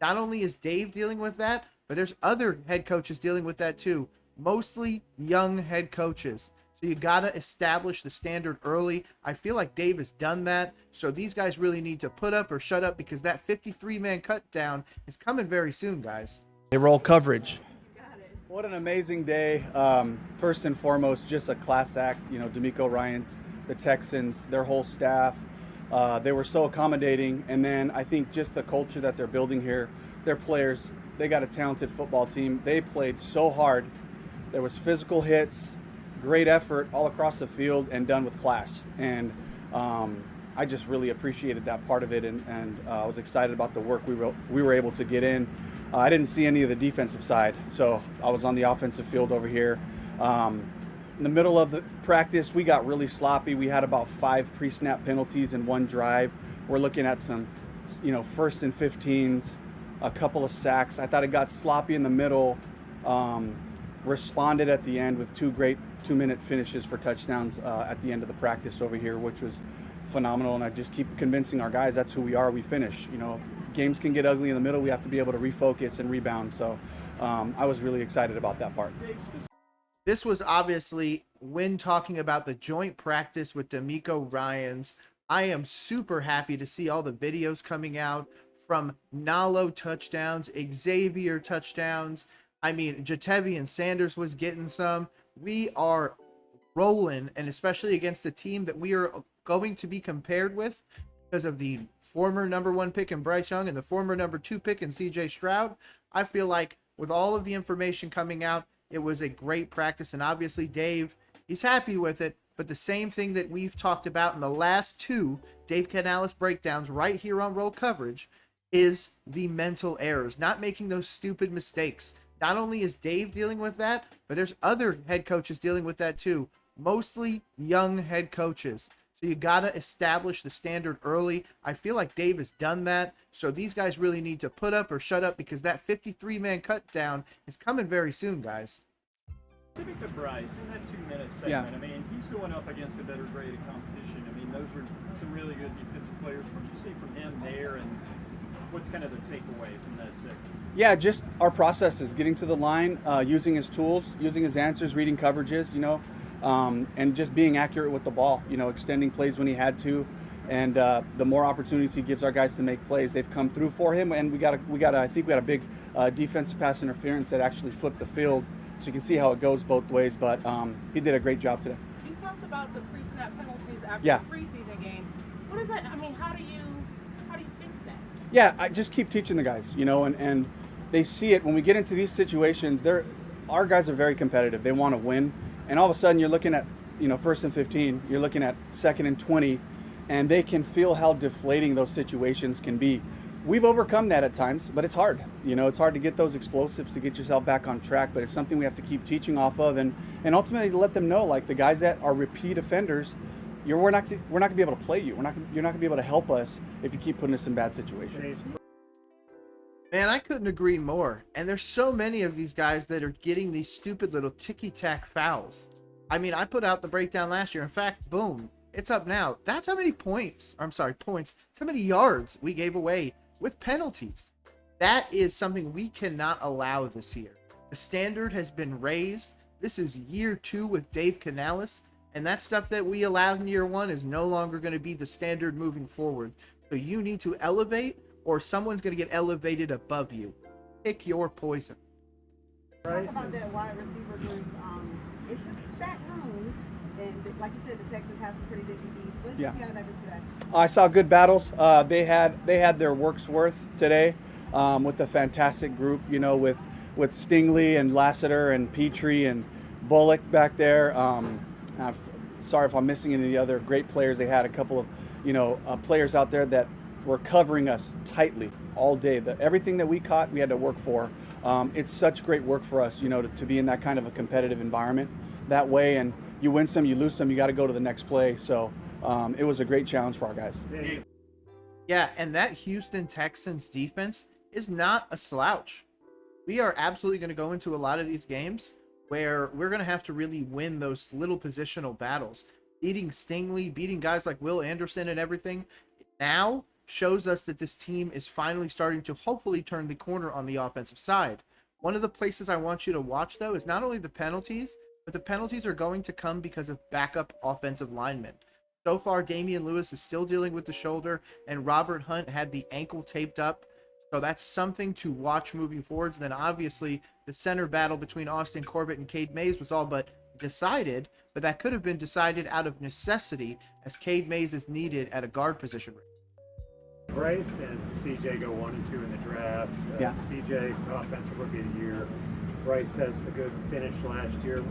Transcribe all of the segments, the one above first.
Not only is Dave dealing with that, but there's other head coaches dealing with that too. Mostly young head coaches. So you got to establish the standard early. I feel like Dave has done that. So these guys really need to put up or shut up because that 53-man cut down is coming very soon, guys. They roll coverage. What an amazing day. First and foremost, just a class act. D'Amico Ryans, the Texans, their whole staff. They were so accommodating. And then I think just the culture that they're building here, their players, they got a talented football team. They played so hard. There was physical hits, great effort all across the field, and done with class. And I just really appreciated that part of it, and I was excited about the work we were able to get in. I didn't see any of the defensive side, so I was on the offensive field over here. In the middle of the practice, we got really sloppy. We had about 5 pre-snap penalties in one drive. We're looking at some, first and 15s, a couple of sacks. I thought it got sloppy in the middle. Responded at the end with 2 great 2-minute finishes for touchdowns at the end of the practice over here, which was phenomenal. And I just keep convincing our guys that's who we are. We finish. Games can get ugly in the middle. We have to be able to refocus and rebound. So I was really excited about that part. This was obviously when talking about the joint practice with D'Amico Ryans. I am super happy to see all the videos coming out from Nalo touchdowns, Xavier touchdowns. I mean, Jatavian Sanders was getting some. We are rolling, and especially against a team that we are going to be compared with because of the former number 1 pick in Bryce Young and the former number 2 pick in CJ Stroud. I feel like with all of the information coming out, it was a great practice, and obviously Dave, he's happy with it, but the same thing that we've talked about in the last 2 Dave Canales breakdowns right here on Roll Coverage is the mental errors, not making those stupid mistakes. Not only is Dave dealing with that, but there's other head coaches dealing with that too. Mostly young head coaches. So you got to establish the standard early. I feel like Dave has done that. So these guys really need to put up or shut up because that 53-man cut down is coming very soon, guys. Specific to Bryce, in that 2-minute segment, I mean, he's going up against a better grade of competition. I mean, those are some really good defensive players. What did you see from him there, and what's kind of the takeaway from that segment? Yeah, just our processes, getting to the line, using his tools, using his answers, reading coverages, and just being accurate with the ball, extending plays when he had to. And the more opportunities he gives our guys to make plays, they've come through for him. And I think we got a big defensive pass interference that actually flipped the field. So you can see how it goes both ways, but he did a great job today. You talked about the pre-snap penalties after the preseason game. What is that? I mean, how do you fix that? Yeah, I just keep teaching the guys, and they see it when we get into these situations. Our guys are very competitive. They want to win, and all of a sudden you're looking at, first and 15. You're looking at second and 20, and they can feel how deflating those situations can be. We've overcome that at times, but it's hard. It's hard to get those explosives to get yourself back on track, but it's something we have to keep teaching off of, and ultimately to let them know, like the guys that are repeat offenders, we're not going to be able to play you. You're not going to be able to help us if you keep putting us in bad situations. Man, I couldn't agree more. And there's so many of these guys that are getting these stupid little ticky-tack fouls. I mean, I put out the breakdown last year. In fact, boom, it's up now. That's how many points. That's how many yards we gave away with penalties. That is something we cannot allow this year. The standard has been raised. This is year 2 with Dave Canales. And that stuff that we allowed in year 1 is no longer going to be the standard moving forward. So you need to elevate, or someone's going to get elevated above you. Pick your poison. Talk about that wide receiver group. It's the Shaq room, and like you said, the Texans have some pretty good DBs. What did you see out of that group today? I saw good battles. They had their work's worth today with a fantastic group. With Stingley and Lassiter and Petrie and Bullock back there. Sorry if I'm missing any of the other great players. They had a couple of players out there that were covering us tightly all day. Everything that we caught, we had to work for. It's such great work for us, to be in that kind of a competitive environment that way. And you win some, you lose some, you got to go to the next play. So it was a great challenge for our guys. Yeah, and that Houston Texans defense is not a slouch. We are absolutely going to go into a lot of these games where we're going to have to really win those little positional battles. Beating Stingley, beating guys like Will Anderson and everything now shows us that this team is finally starting to hopefully turn the corner on the offensive side. One of the places I want you to watch, though, is not only the penalties, but the penalties are going to come because of backup offensive linemen. So far, Damian Lewis is still dealing with the shoulder, and Robert Hunt had the ankle taped up. So that's something to watch moving forwards. And then obviously the center battle between Austin Corbett and Cade Mays was all but decided, but that could have been decided out of necessity as Cade Mays is needed at a guard position. Bryce and CJ go 1 and 2 in the draft. CJ, offensive rookie of the year. Bryce has the good finish last year.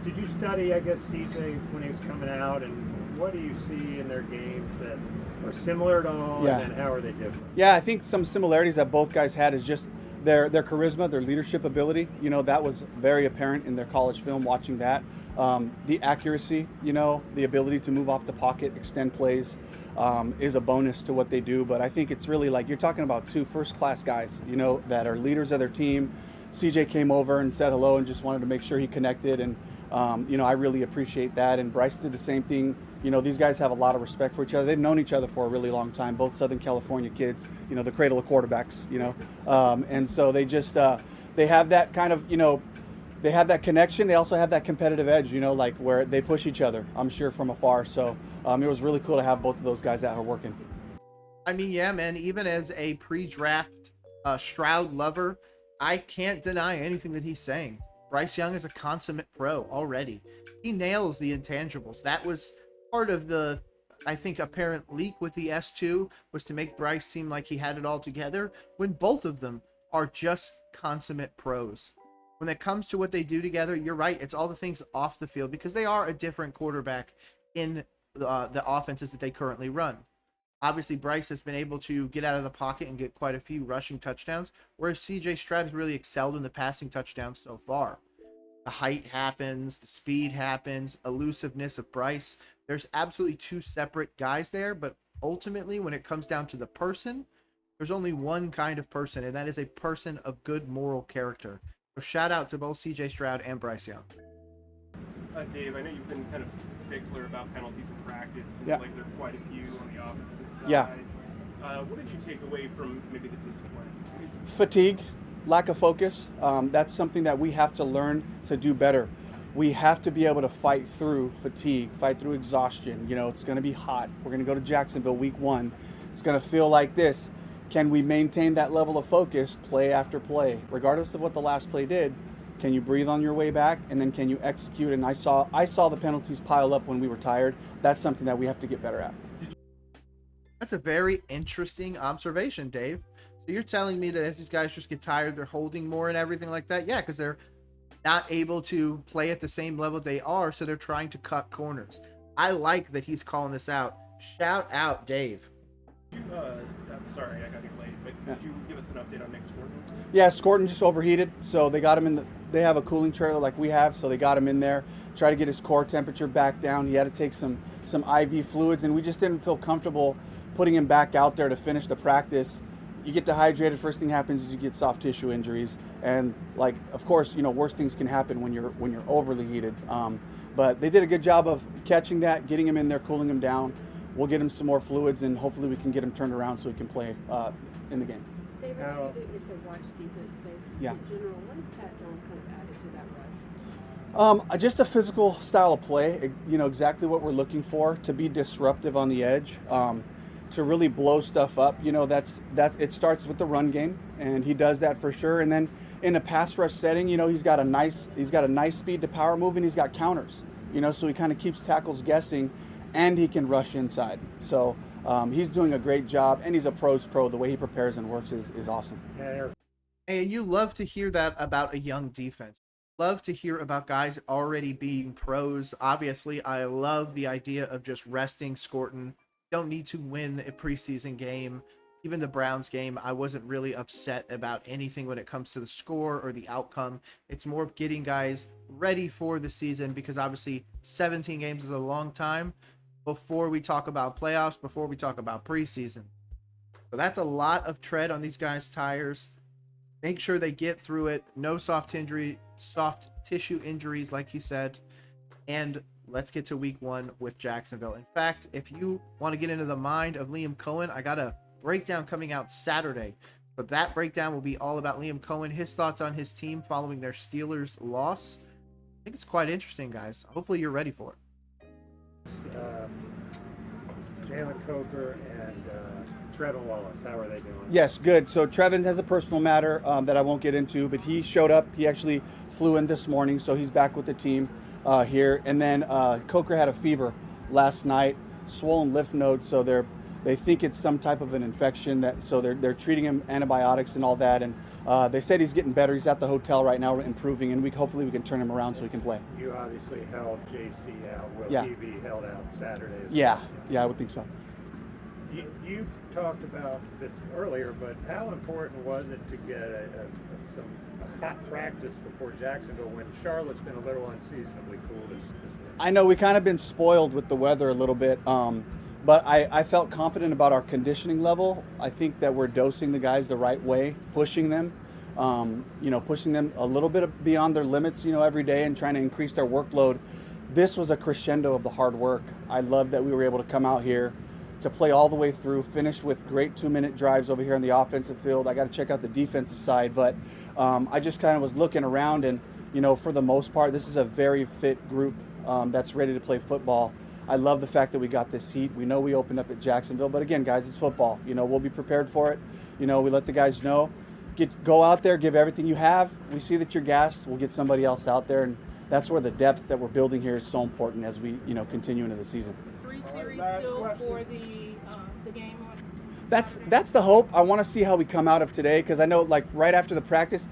Did you study, I guess, CJ when he was coming out, and what do you see in their games that are similar at all, and then how are they different? Yeah, I think some similarities that both guys had is just their charisma, their leadership ability. You know, that was very apparent in their college film, watching that. The accuracy, you know, the ability to move off the pocket, extend plays, is a bonus to what they do. But I think it's really like you're talking about two first-class guys, you know, that are leaders of their team. CJ came over and said hello and just wanted to make sure he connected, and you know, I really appreciate that. And Bryce did the same thing. You know, these guys have a lot of respect for each other. They've known each other for a really long time, both Southern California kids, you know, the cradle of quarterbacks, you know. And so they just, they have that kind of, you know, they have that connection. They also have that competitive edge, you know, like where they push each other, I'm sure, from afar. So it was really cool to have both of those guys out here working. I mean, yeah, man, even as a pre-draft Stroud lover, I can't deny anything that he's saying. Bryce Young is a consummate pro already. He nails the intangibles. That was part of the, I think, apparent leak with the S2 was to make Bryce seem like he had it all together when both of them are just consummate pros. When it comes to what they do together, you're right. It's all the things off the field because they are a different quarterback in the offenses that they currently run. Obviously, Bryce has been able to get out of the pocket and get quite a few rushing touchdowns, whereas CJ Stroud has really excelled in the passing touchdowns so far. The height happens, the speed happens, elusiveness of Bryce. There's absolutely two separate guys there, but ultimately, when it comes down to the person, there's only one kind of person, and that is a person of good moral character. So shout out to both CJ Stroud and Bryce Young. Dave, I know you've been kind of stickler about penalties in practice. Seems like there are quite a few on the offensive side. What did you take away from maybe the discipline? Fatigue, lack of focus. That's something that we have to learn to do better. We have to be able to fight through fatigue, fight through exhaustion. You know, it's going to be hot. We're going to go to Jacksonville week 1. It's going to feel like this. Can we maintain that level of focus play after play? Regardless of what the last play did, can you breathe on your way back, and then can you execute? And I saw the penalties pile up when we were tired. That's something that we have to get better at. That's a very interesting observation, Dave. So you're telling me that as these guys just get tired, they're holding more and everything like that? Yeah, because they're not able to play at the same level they are, so they're trying to cut corners. I like that he's calling this out. Shout out, Dave. I'm sorry, I got you late, but could you give us an update on Nick Scorton? Yeah, Scorton just overheated, so they got him in they have a cooling trailer like we have, so they got him in there, try to get his core temperature back down. He had to take some IV fluids, and we just didn't feel comfortable putting him back out there to finish the practice. You get dehydrated, first thing happens is you get soft tissue injuries, and like, of course, you know, worse things can happen when you're overly heated. But they did a good job of catching that, getting him in there, cooling him down. We'll get him some more fluids, and hopefully we can get him turned around so he can play in the game. David, I know you didn't get to watch defense today. Yeah. In general, what has Pat Jones kind of added to that rush? Just a physical style of play, you know, exactly what we're looking for, to be disruptive on the edge, to really blow stuff up. You know, that's it starts with the run game, and he does that for sure. And then in a pass rush setting, you know, he's got a nice speed to power move, and he's got counters, you know, so he kind of keeps tackles guessing, and he can rush inside. So he's doing a great job, and he's a pro's pro. The way he prepares and works is awesome. And you love to hear that about a young defense. Love to hear about guys already being pros. Obviously, I love the idea of just resting Scorton. Don't need to win a preseason game. Even the Browns game, I wasn't really upset about anything when it comes to the score or the outcome. It's more of getting guys ready for the season, because obviously 17 games is a long time before we talk about playoffs, before we talk about preseason. So that's a lot of tread on these guys' tires. Make sure they get through it. No soft tissue injuries, like he said. And let's get to week 1 with Jacksonville. In fact, if you want to get into the mind of Liam Cohen, I got a breakdown coming out Saturday. But that breakdown will be all about Liam Cohen, his thoughts on his team following their Steelers loss. I think it's quite interesting, guys. Hopefully you're ready for it. Jalen Coker and Trevin Wallace, how are they doing? Yes, good. So Trevin has a personal matter that I won't get into, but he showed up. He actually flew in this morning, so he's back with the team here. And then Coker had a fever last night, swollen lymph nodes, so they think it's some type of an infection. So they're treating him antibiotics and all that. And they said he's getting better. He's at the hotel right now, improving, and hopefully we can turn him around so he can play. You obviously held JC out. Will he be held out Saturday? Yeah, I would think so. You talked about this earlier, but how important was it to get some hot practice before Jacksonville when Charlotte's been a little unseasonably cool this week? I know we kind of been spoiled with the weather a little bit, but I felt confident about our conditioning level. I think that we're dosing the guys the right way, pushing them, pushing them a little bit beyond their limits, every day and trying to increase their workload. This was a crescendo of the hard work. I love that we were able to come out here to play all the way through, finish with great 2-minute drives over here on the offensive field. I got to check out the defensive side, but I just kind of was looking around and, for the most part, this is a very fit group that's ready to play football. I love the fact that we got this heat. We know we opened up at Jacksonville, but again, guys, it's football. We'll be prepared for it. We let the guys know. Go out there, give everything you have. We see that you're gassed. We'll get somebody else out there, and that's where the depth that we're building here is so important as we, continue into the season. 3 series still for the game on? That's the hope. I want to see how we come out of today, because I know, like, right after the practice,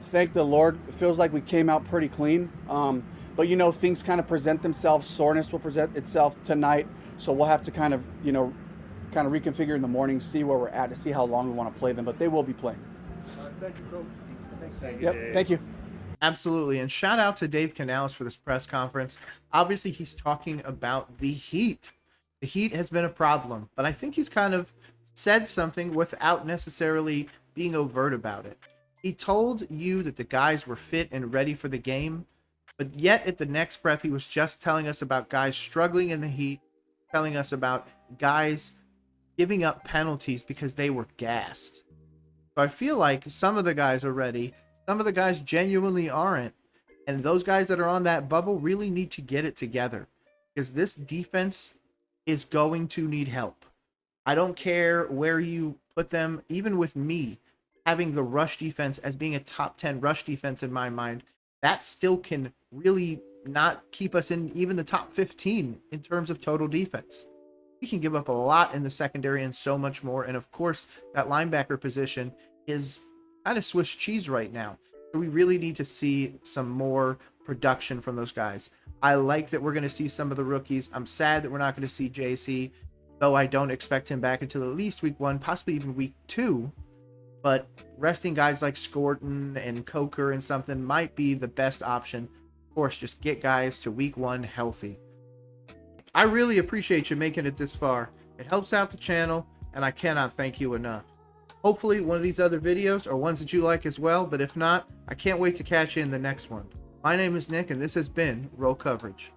thank the Lord, it feels like we came out pretty clean. But things kind of present themselves. Soreness will present itself tonight, so we'll have to kind of reconfigure in the morning, see where we're at, to see how long we want to play them. But they will be playing. Thank you, Coach. Thank you, yep, Dave. thank you. Absolutely. And shout out to Dave Canales for this press conference. Obviously, he's talking about the heat. The heat has been a problem, but I think he's kind of said something without necessarily being overt about it. He told you that the guys were fit and ready for the game, but yet at the next breath, he was just telling us about guys struggling in the heat, telling us about guys giving up penalties because they were gassed. So I feel like some of the guys are ready. Some of the guys genuinely aren't. And those guys that are on that bubble really need to get it together, because this defense is going to need help. I don't care where you put them, even with me having the rush defense as being a top 10 rush defense in my mind, that still can really not keep us in even the top 15 in terms of total defense. We can give up a lot in the secondary and so much more. And of course, that linebacker position is kind of Swiss cheese right now. So we really need to see some more production from those guys. I like that we're going to see some of the rookies. I'm sad that we're not going to see JC, though I don't expect him back until at least week 1, possibly even week 2. But resting guys like Scorton and Coker and something might be the best option. Of course, just get guys to week 1 healthy. I really appreciate you making it this far. It helps out the channel, and I cannot thank you enough. Hopefully one of these other videos are ones that you like as well, but if not, I can't wait to catch you in the next one. My name is Nick, and this has been Roll Coverage.